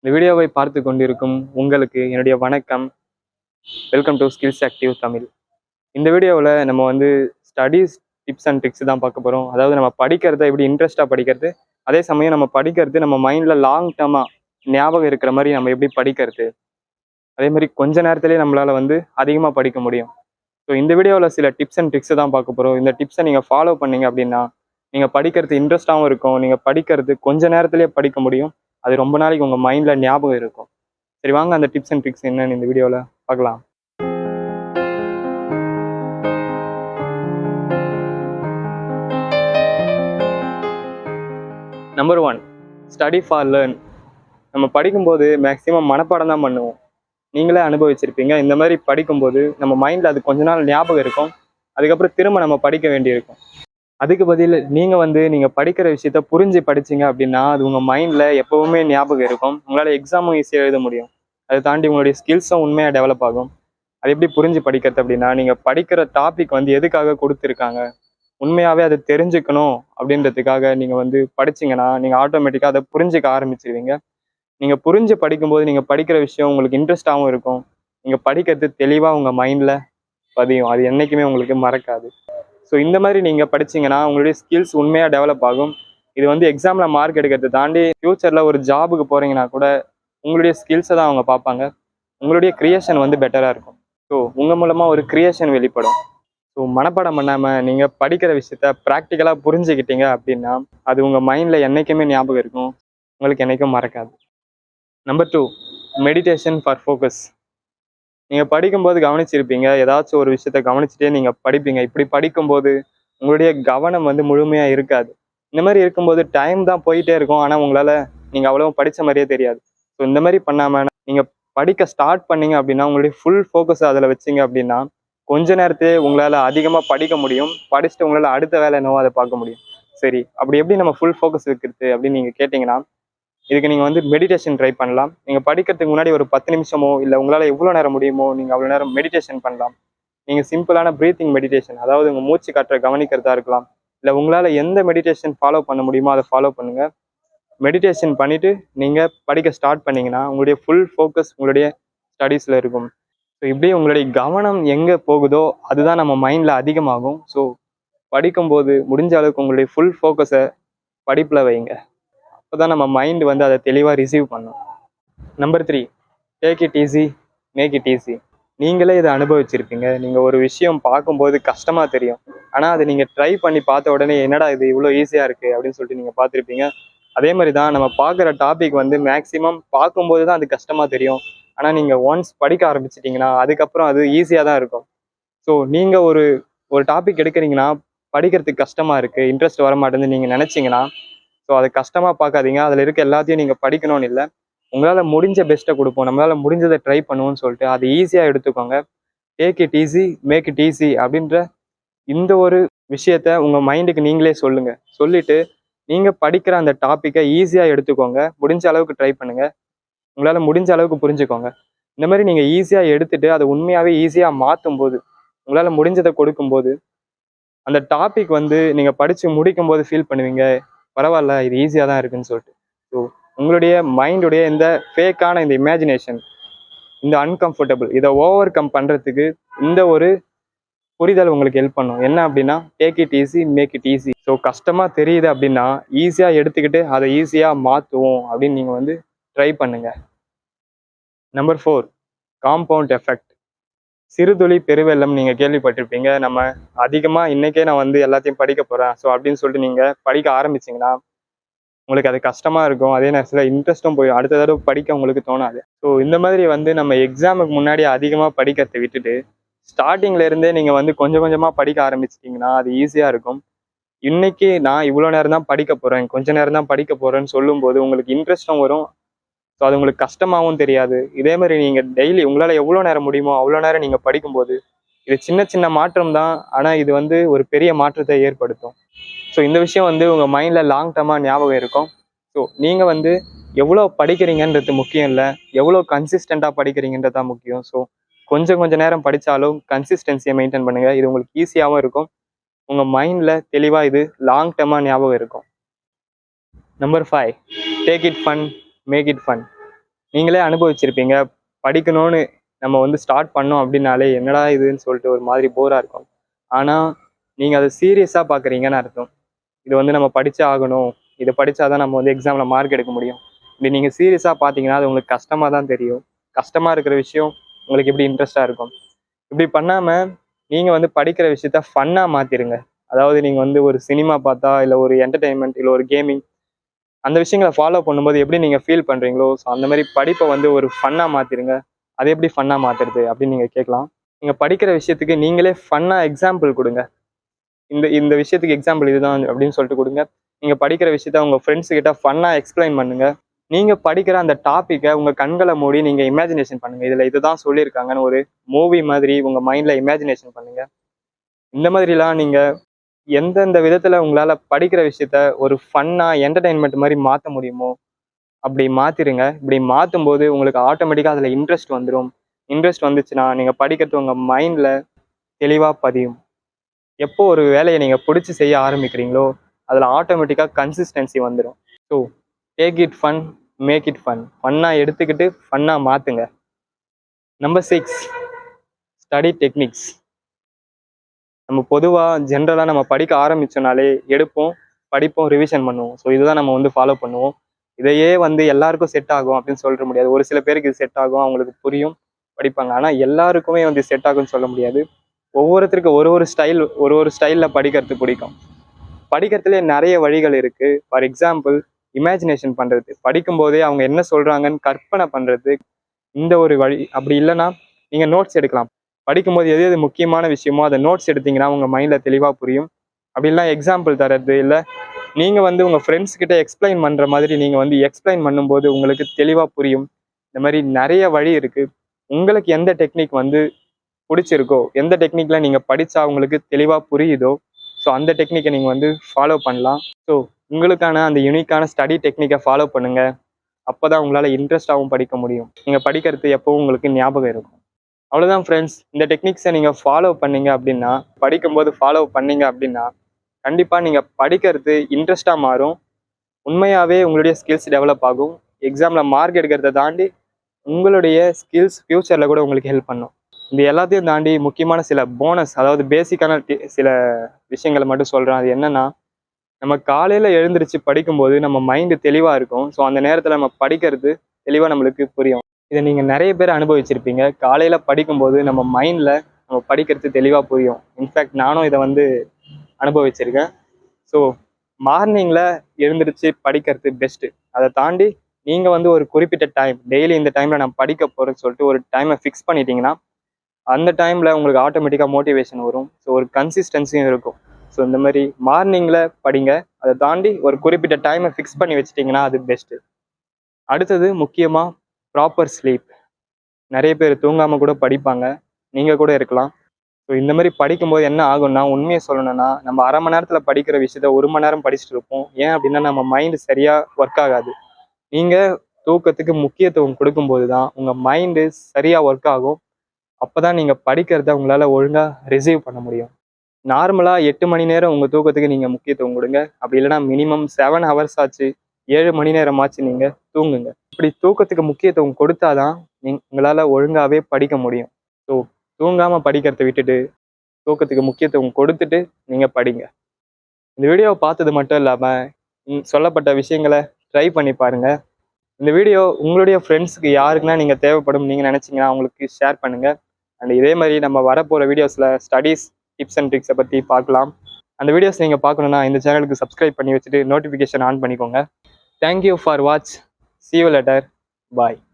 இந்த வீடியோவை பார்த்து கொண்டிருக்கும் உங்களுக்கு என்னுடைய வணக்கம். Welcome to skills active Tamil. இந்த வீடியோவில் நம்ம வந்து ஸ்டடீஸ் டிப்ஸ் அண்ட் ட்ரிக்ஸ் தான் பார்க்க போகிறோம். அதாவது நம்ம படிக்கிறத எப்படி இன்ட்ரெஸ்ட்டாக படிக்கிறது, அதே சமயம் நம்ம படிக்கிறது நம்ம மைண்டில் லாங் டேர்மாக ஞாபகம் இருக்கிற மாதிரி நம்ம எப்படி படிக்கிறது, அதே மாதிரி கொஞ்ச நேரத்திலே நம்மளால் வந்து அதிகமாக படிக்க முடியும். ஸோ இந்த வீடியோவில் சில டிப்ஸ் அண்ட் ட்ரிக்ஸை தான் பார்க்க போகிறோம். இந்த டிப்ஸை நீங்கள் ஃபாலோ பண்ணீங்க அப்படின்னா நீங்கள் படிக்கிறது இன்ட்ரெஸ்ட்டாகவும் இருக்கும். நீங்கள் படிக்கிறது கொஞ்ச நேரத்திலே படிக்க முடியும். அது ரொம்ப நாளைக்கு உங்கள் மைண்டில் ஞாபகம் இருக்கும். சரி, வாங்க அந்த டிப்ஸ் அண்ட் ட்ரிக்ஸ் என்னன்னு இந்த வீடியோவில் பார்க்கலாம். Number 1, study for learn. நம்ம படிக்கும்போது மேக்ஸிமம் மனப்பாடம் தான் பண்ணுவோம். நீங்களே அனுபவிச்சிருப்பீங்க. இந்த மாதிரி படிக்கும்போது நம்ம மைண்டில் அது கொஞ்ச நாள் ஞாபகம் இருக்கும். அதுக்கப்புறம் திரும்ப நம்ம படிக்க வேண்டியிருக்கும். அதுக்கு பதில் நீங்கள் படிக்கிற விஷயத்த புரிஞ்சு படிச்சிங்க அப்படின்னா அது உங்கள் மைண்டில் எப்போவுமே ஞாபகம் இருக்கும். உங்களால் எக்ஸாமும் ஈஸியாக எழுத முடியும். அதை தாண்டி உங்களுடைய ஸ்கில்ஸும் உண்மையாக டெவலப் ஆகும். அது எப்படி புரிஞ்சு படிக்கிறது அப்படின்னா, நீங்கள் படிக்கிற டாபிக் வந்து எதுக்காக கொடுத்துருக்காங்க, உண்மையாகவே அதை தெரிஞ்சுக்கணும் அப்படின்றதுக்காக நீங்கள் வந்து படிச்சிங்கன்னா நீங்கள் ஆட்டோமேட்டிக்காக அதை புரிஞ்சிக்க ஆரம்பிச்சிருவீங்க. நீங்கள் புரிஞ்சு படிக்கும்போது நீங்கள் படிக்கிற விஷயம் உங்களுக்கு இன்ட்ரெஸ்டாகவும் இருக்கும். நீங்கள் படிக்கிறது தெளிவாக உங்கள் மைண்டில் பதியும். அது என்றைக்குமே உங்களுக்கு மறக்காது. ஸோ இந்த மாதிரி நீங்கள் படிச்சிங்கன்னா உங்களுடைய ஸ்கில்ஸ் உண்மையாக டெவலப் ஆகும். இது வந்து எக்ஸாமில் மார்க் எடுக்கிறத தாண்டி ஃப்யூச்சரில் ஒரு ஜாபுக்கு போகிறீங்கன்னா கூட உங்களுடைய ஸ்கில்ஸை தான் அவங்க பார்ப்பாங்க. உங்களுடைய க்ரியேஷன் வந்து பெட்டராக இருக்கும். ஸோ உங்கள் மூலமாக ஒரு க்ரியேஷன் வெளிப்படும். ஸோ மனப்பாடம் பண்ணாமல் நீங்கள் படிக்கிற விஷயத்த ப்ராக்டிக்கலாக புரிஞ்சுக்கிட்டீங்க அப்படின்னா அது உங்கள் மைண்டில் என்றைக்குமே ஞாபகம் இருக்கும். உங்களுக்கு என்றைக்கும் மறக்காது. Number 2, meditation for focus. நீங்கள் படிக்கும்போது கவனிச்சிருப்பீங்க. ஏதாச்சும் ஒரு விஷயத்த கவனிச்சுட்டே நீங்கள் படிப்பீங்க. இப்படி படிக்கும்போது உங்களுடைய கவனம் வந்து முழுமையாக இருக்காது. இந்த மாதிரி இருக்கும்போது டைம் தான் போயிட்டே இருக்கும். ஆனால் நீங்கள் அவ்வளோ படித்த மாதிரியே தெரியாது. ஸோ இந்த மாதிரி பண்ணாமல் நீங்கள் படிக்க ஸ்டார்ட் பண்ணீங்க அப்படின்னா உங்களுடைய ஃபுல் ஃபோக்கஸ் அதில் வச்சிங்க அப்படின்னா கொஞ்ச நேரத்திலே உங்களால் அதிகமாக படிக்க முடியும். படிச்சுட்டு உங்களால் அடுத்த வேலை என்னவோ அதை பார்க்க முடியும். சரி, அப்படி எப்படி நம்ம ஃபுல் ஃபோக்கஸ் வைக்கிறது அப்படின்னு நீங்கள் கேட்டிங்கன்னா இதுக்கு நீங்கள் வந்து மெடிடேஷன் ட்ரை பண்ணலாம். நீங்கள் படிக்கிறதுக்கு முன்னாடி ஒரு 10 நிமிஷமோ இல்லை உங்களால் எவ்வளோ நேரம் முடியுமோ நீங்கள் அவ்வளோ நேரம் மெடிடேஷன் பண்ணலாம். நீங்கள் சிம்பிளான ப்ரீத்திங் மெடிடேஷன், அதாவது உங்கள் மூச்சு காற்றை கவனிக்கிறதா இருக்கலாம். இல்லை உங்களால் எந்த மெடிடேஷன் ஃபாலோ பண்ண முடியுமோ அதை ஃபாலோ பண்ணுங்கள். மெடிடேஷன் பண்ணிவிட்டு நீங்கள் படிக்க ஸ்டார்ட் பண்ணிங்கன்னா உங்களுடைய ஃபுல் ஃபோக்கஸ் உங்களுடைய ஸ்டடீஸில் இருக்கும். ஸோ இப்படியே உங்களுடைய கவனம் எங்கே போகுதோ அதுதான் நம்ம மைண்டில் அதிகமாகும். ஸோ படிக்கும்போது முடிஞ்ச அளவுக்கு உங்களுடைய ஃபுல் ஃபோக்கஸை படிப்பில் வைங்க. அப்போ தான் நம்ம மைண்டு வந்து அதை தெளிவாக ரிசீவ் பண்ணும். Number 3, take it easy, make it easy. நீங்களே இதை அனுபவிச்சிருப்பீங்க. நீங்கள் ஒரு விஷயம் பார்க்கும்போது கஷ்டமாக தெரியும். ஆனால் அதை நீங்கள் ட்ரை பண்ணி பார்த்த உடனே என்னடா இது இவ்வளோ ஈஸியாக இருக்குது அப்படின்னு சொல்லிட்டு நீங்கள் பார்த்துருப்பீங்க. அதே மாதிரி தான் நம்ம பார்க்குற டாபிக் வந்து மேக்ஸிமம் பார்க்கும்போது தான் அது கஷ்டமாக தெரியும். ஆனால் நீங்கள் ஒன்ஸ் படிக்க ஆரம்பிச்சிட்டிங்கன்னா அதுக்கப்புறம் அது ஈஸியாக தான் இருக்கும். ஸோ நீங்கள் ஒரு டாபிக் எடுக்கிறீங்கன்னா படிக்கிறதுக்கு கஷ்டமாக இருக்குது, இன்ட்ரெஸ்ட் வர மாட்டேன்னு நீங்கள் நினச்சிங்கன்னா ஸோ அதை கஷ்டமாக பார்க்காதீங்க. அதில் இருக்க எல்லாத்தையும் நீங்கள் படிக்கணும்னு இல்லை. உங்களால் முடிஞ்ச பெஸ்ட்டை கொடுப்போம், நம்மளால் முடிஞ்சதை ட்ரை பண்ணுவோம்னு சொல்லிட்டு அது ஈஸியாக எடுத்துக்கோங்க. Take it easy, make it easy அப்படின்ற இந்த ஒரு விஷயத்த உங்கள் மைண்டுக்கு நீங்களே சொல்லுங்கள். சொல்லிவிட்டு நீங்கள் படிக்கிற அந்த டாப்பிக்கை ஈஸியாக எடுத்துக்கோங்க. முடிஞ்ச அளவுக்கு ட்ரை பண்ணுங்கள். உங்களால் முடிஞ்ச அளவுக்கு புரிஞ்சுக்கோங்க. இந்த மாதிரி நீங்கள் ஈஸியாக எடுத்துகிட்டு அதை உண்மையாகவே ஈஸியாக மாற்றும் போது, உங்களால் முடிஞ்சதை கொடுக்கும்போது அந்த டாபிக் வந்து நீங்கள் படித்து முடிக்கும்போது ஃபீல் பண்ணுவீங்க, பரவாயில்ல இது ஈஸியாக தான் இருக்குன்னு சொல்லிட்டு. ஸோ உங்களுடைய மைண்டுடைய இந்த ஃபேக்கான இந்த இமேஜினேஷன், இந்த அன்கம்ஃபர்டபுள், இதை ஓவர் கம் பண்ணுறதுக்கு இந்த ஒரு புரிதல் உங்களுக்கு ஹெல்ப் பண்ணும். என்ன அப்படின்னா take it easy, make it easy. So கஷ்டமாக தெரியுது அப்படின்னா ஈஸியாக எடுத்துக்கிட்டு அதை ஈஸியாக மாற்றுவோம் அப்படின்னு நீங்கள் வந்து ட்ரை பண்ணுங்கள். Number 4, compound effect. சிறுதுளி பெருவெள்ளம் நீங்கள் கேள்விப்பட்டிருப்பீங்க. நம்ம அதிகமாக இன்றைக்கே நான் வந்து எல்லாத்தையும் படிக்க போகிறேன் ஸோ அப்படின்னு சொல்லிட்டு நீங்கள் படிக்க ஆரம்பிச்சிங்கன்னா உங்களுக்கு அது கஷ்டமாக இருக்கும். அதே நேரத்தில் இன்ட்ரெஸ்ட்டும் போய் அடுத்த தடவை படிக்க உங்களுக்கு தோணாது. ஸோ இந்த மாதிரி வந்து நம்ம எக்ஸாமுக்கு முன்னாடி அதிகமாக படிக்கிறதை விட்டுட்டு ஸ்டார்டிங்லேருந்தே நீங்கள் வந்து கொஞ்சம் கொஞ்சமாக படிக்க ஆரம்பிச்சிட்டிங்கன்னா அது ஈஸியாக இருக்கும். இன்றைக்கி நான் இவ்வளோ நேரம் தான் படிக்க போகிறேன், கொஞ்சம் நேரம் தான் படிக்க போகிறேன்னு சொல்லும்போது உங்களுக்கு இன்ட்ரெஸ்ட்டும் வரும். ஸோ அது உங்களுக்கு கஷ்டமாகவும் தெரியாது. இதே மாதிரி நீங்கள் டெய்லி உங்களால் எவ்வளோ நேரம் முடியுமோ அவ்வளோ நேரம் நீங்கள் படிக்கும்போது இது சின்ன சின்ன மாற்றம் தான், ஆனால் இது வந்து ஒரு பெரிய மாற்றத்தை ஏற்படுத்தும். ஸோ இந்த விஷயம் வந்து உங்கள் மைண்டில் லாங் டர்மாக ஞாபகம் இருக்கும். ஸோ நீங்கள் வந்து எவ்வளோ படிக்கிறீங்கன்றது முக்கியம் இல்லை, எவ்வளோ கன்சிஸ்டண்ட்டாக படிக்கிறீங்கன்றது தான் முக்கியம். ஸோ கொஞ்சம் நேரம் படித்தாலும் கன்சிஸ்டன்சியை மெயின்டைன் பண்ணுங்கள். இது உங்களுக்கு ஈஸியாகவும் இருக்கும். உங்கள் மைண்டில் தெளிவாக இது லாங் டர்மாக ஞாபகம் இருக்கும். Number 5, take it fun, make it fun. நீங்களே அனுபவிச்சிருப்பீங்க. படிக்கணும்னு நம்ம வந்து ஸ்டார்ட் பண்ணோம் அப்படின்னாலே என்னடா இதுன்னு சொல்லிட்டு ஒரு மாதிரி போராக இருக்கும். ஆனால் நீங்கள் அதை சீரியஸாக பார்க்குறீங்கன்னு அர்த்தம். இது வந்து நம்ம படிச்சே ஆகணும், இதை படித்தாதான் நம்ம வந்து எக்ஸாமில் மார்க் எடுக்க முடியும். இப்படி நீங்கள் சீரியஸாக பார்த்தீங்கன்னா அது உங்களுக்கு கஷ்டமாக தான் தெரியும். கஷ்டமாக இருக்கிற விஷயம் உங்களுக்கு எப்படி இன்ட்ரெஸ்டாக இருக்கும். இப்படி பண்ணாமல் நீங்கள் வந்து படிக்கிற விஷயத்த ஃபன்னாக மாற்றிடுங்க. அதாவது நீங்கள் வந்து ஒரு சினிமா பார்த்தா, இல்லை ஒரு என்டர்டெயின்மெண்ட், இல்லை ஒரு கேமிங், அந்த விஷயங்களை ஃபாலோ பண்ணும்போது எப்படி நீங்கள் ஃபீல் பண்ணுறீங்களோ, ஸோ அந்த மாதிரி படிப்பை வந்து ஒரு ஃபன்னாக மாற்றிடுங்க. அதை எப்படி ஃபன்னாக மாற்றுறது அப்படின்னு நீங்கள் கேட்கலாம். நீங்கள் படிக்கிற விஷயத்துக்கு நீங்களே ஃபன்னாக எக்ஸாம்பிள் கொடுங்க. இந்த இந்த விஷயத்துக்கு எக்ஸாம்பிள் இதுதான் அப்படின்னு சொல்லிட்டு கொடுங்க. நீங்கள் படிக்கிற விஷயத்த உங்கள் ஃப்ரெண்ட்ஸ் கிட்ட ஃபன்னாக எக்ஸ்பிளைன் பண்ணுங்கள். நீங்கள் படிக்கிற அந்த டாப்பிக்கை உங்கள் கண்களை மூடி நீங்கள் இமேஜினேஷன் பண்ணுங்கள். இதில் இதுதான் சொல்லியிருக்காங்கன்னு ஒரு மூவி மாதிரி உங்கள் மைண்டில் இமேஜினேஷன் பண்ணுங்கள். இந்த மாதிரிலாம் நீங்கள் எந்தெந்த விதத்தில் உங்களால் படிக்கிற விஷயத்த ஒரு ஃபன்னாக என்டர்டெயின்மெண்ட் மாதிரி மாற்ற முடியுமோ அப்படி மாற்றிடுங்க. இப்படி மாற்றும் போது உங்களுக்கு ஆட்டோமேட்டிக்காக அதில் இன்ட்ரெஸ்ட் வந்துடும். இன்ட்ரெஸ்ட் வந்துச்சுன்னா நீங்கள் படிக்கிறது உங்கள் மைண்டில் தெளிவாக பதியும். எப்போ ஒரு வேலையை நீங்கள் பிடிச்சி செய்ய ஆரம்பிக்கிறீங்களோ அதில் ஆட்டோமேட்டிக்காக கன்சிஸ்டன்சி வந்துடும். So take it fun, make it fun. ஃபன்னாக எடுத்துக்கிட்டு ஃபன்னாக மாற்றுங்க. Number 6, study techniques. நம்ம பொதுவாக ஜென்ரலாக நம்ம படிக்க ஆரம்பித்தோனாலே எடுப்போம், படிப்போம், ரிவிஷன் பண்ணுவோம். ஸோ இதுதான் நம்ம வந்து ஃபாலோ பண்ணுவோம். இதையே வந்து எல்லாருக்கும் செட் ஆகும் அப்படின்னு சொல்ல முடியாது. ஒரு சில பேருக்கு இது செட் ஆகும், அவங்களுக்கு புரியும், படிப்பாங்க. ஆனால் எல்லாருக்குமே வந்து செட் ஆகும்னு சொல்ல முடியாது. ஒவ்வொருத்தருக்கு ஒரு ஒரு ஸ்டைலில் படிக்கிறது பிடிக்கும். படிக்கிறதுலே நிறைய வழிகள் இருக்குது. ஃபார் எக்ஸாம்பிள், இமேஜினேஷன் பண்ணுறது, படிக்கும்போதே அவங்க என்ன சொல்கிறாங்கன்னு கற்பனை பண்ணுறது, இந்த ஒரு வழி. அப்படி இல்லைன்னா நீங்கள் நோட்ஸ் எடுக்கலாம். படிக்கும்போது எது எது முக்கியமான விஷயமோ அதை நோட்ஸ் எடுத்தீங்கன்னா உங்கள் மைண்டில் தெளிவாக புரியும். அப்படி இல்லைனா எக்ஸாம்பிள் தர்றது, இல்லை நீங்கள் வந்து உங்கள் ஃப்ரெண்ட்ஸ்கிட்ட எக்ஸ்பிளைன் பண்ணுற மாதிரி நீங்கள் வந்து எக்ஸ்பிளைன் பண்ணும்போது உங்களுக்கு தெளிவாக புரியும். இந்த மாதிரி நிறைய வழி இருக்குது. உங்களுக்கு எந்த டெக்னிக் வந்து பிடிச்சிருக்கோ, எந்த டெக்னிக்கில் நீங்கள் படித்தா உங்களுக்கு தெளிவாக புரியுதோ, ஸோ அந்த டெக்னிக்கை நீங்கள் வந்து ஃபாலோ பண்ணலாம். ஸோ உங்களுக்கான அந்த யூனிக்கான ஸ்டடி டெக்னிக்கை ஃபாலோ பண்ணுங்கள். அப்போ தான் உங்களால் இன்ட்ரெஸ்டாகவும் படிக்க முடியும். நீங்கள் படிக்கிறது எப்போவும் உங்களுக்கு ஞாபகம் இருக்கும். அவ்வளோதான் ஃப்ரெண்ட்ஸ். இந்த டெக்னிக்ஸை நீங்கள் ஃபாலோ பண்ணீங்க அப்படின்னா, படிக்கும்போது ஃபாலோ பண்ணீங்க அப்படின்னா கண்டிப்பாக நீங்கள் படிக்கிறது இன்ட்ரெஸ்டாக மாறும். உண்மையாகவே உங்களுடைய ஸ்கில்ஸ் டெவலப் ஆகும். எக்ஸாமில் மார்க் எடுக்கிறத தாண்டி உங்களுடைய ஸ்கில்ஸ் ஃப்யூச்சரில் கூட உங்களுக்கு ஹெல்ப் பண்ணும். இந்த எல்லாத்தையும் தாண்டி முக்கியமான சில போனஸ், அதாவது பேசிக்கான சில விஷயங்களை மட்டும் சொல்கிறேன். அது என்னென்னா, நம்ம காலையில் எழுந்திரிச்சு படிக்கும்போது நம்ம மைண்டு தெளிவாக இருக்கும். ஸோ அந்த நேரத்தில் நம்ம படிக்கிறது தெளிவாக நம்மளுக்கு புரியும். இதை நீங்கள் நிறைய பேர் அனுபவிச்சிருப்பீங்க. காலையில் படிக்கும்போது நம்ம மைண்டில் நம்ம படிக்கிறது தெளிவாக புரியும். இன்ஃபேக்ட் நானும் இதை வந்து அனுபவிச்சிருக்கேன். ஸோ மார்னிங்கில் எழுந்திரிச்சு படிக்கிறது பெஸ்ட்டு. அதை தாண்டி நீங்கள் வந்து ஒரு குறிப்பிட்ட டைம், டெய்லி இந்த டைமில் நான் படிக்க போகிறேன்னு சொல்லிட்டு ஒரு டைமை ஃபிக்ஸ் பண்ணிட்டீங்கன்னா அந்த டைமில் உங்களுக்கு ஆட்டோமேட்டிக்காக மோட்டிவேஷன் வரும். ஸோ ஒரு கன்சிஸ்டன்சியும் இருக்கும். ஸோ இந்த மாதிரி மார்னிங்கில் படிங்க. அதை தாண்டி ஒரு குறிப்பிட்ட டைமை ஃபிக்ஸ் பண்ணி வச்சிட்டிங்கன்னா அது பெஸ்ட்டு. அடுத்தது முக்கியமாக ப்ராப்பர் ஸ்லீப். நிறைய பேர் தூங்காமல் கூட படிப்பாங்க, நீங்கள் கூட இருக்கலாம். ஸோ இந்த மாதிரி படிக்கும்போது என்ன ஆகும்னா, உண்மையை சொல்லணும்னா நம்ம அரை மணி நேரத்தில் படிக்கிற விஷயத்த 1 மணி நேரம் படிச்சுட்டு இருப்போம். ஏன் அப்படின்னா நம்ம மைண்டு சரியாக ஒர்க் ஆகாது. நீங்கள் தூக்கத்துக்கு முக்கியத்துவம் கொடுக்கும்போது தான் உங்கள் மைண்டு சரியாக ஒர்க் ஆகும். அப்போ தான் நீங்கள் படிக்கிறத உங்களால் ஒழுங்காக ரிசீவ் பண்ண முடியும். நார்மலாக 8 மணி நேரம் உங்கள் தூக்கத்துக்கு நீங்கள் முக்கியத்துவம் கொடுங்க. அப்படி இல்லைனா மினிமம் 7 ஹவர்ஸ் ஆச்சு, 7 மணி நேரமாச்சு நீங்கள் தூங்குங்க. இப்படி தூக்கத்துக்கு முக்கியத்துவம் கொடுத்தாதான் உங்களால் ஒழுங்காகவே படிக்க முடியும். ஸோ தூங்காமல் படிக்கிறத விட்டுட்டு தூக்கத்துக்கு முக்கியத்துவம் கொடுத்துட்டு நீங்கள் படிங்க. இந்த வீடியோவை பார்த்தது மட்டும் இல்லாமல் சொல்லப்பட்ட விஷயங்களை ட்ரை பண்ணி பாருங்கள். இந்த வீடியோ உங்களுடைய ஃப்ரெண்ட்ஸுக்கு யாருக்குன்னா நீங்கள் தேவைப்படும் நீங்கள் நினச்சிங்கன்னா அவங்களுக்கு ஷேர் பண்ணுங்கள். அண்ட் இதே மாதிரி நம்ம வரப்போகிற வீடியோஸில் ஸ்டடீஸ் டிப்ஸ் அண்ட் ட்ரிக்ஸை பற்றி பார்க்கலாம். அந்த வீடியோஸ் நீங்கள் பார்க்கணுன்னா இந்த சேனலுக்கு சப்ஸ்கிரைப் பண்ணி வச்சுட்டு நோட்டிஃபிகேஷன் ஆன் பண்ணிக்கோங்க. Thank you for watch. See you later. Bye.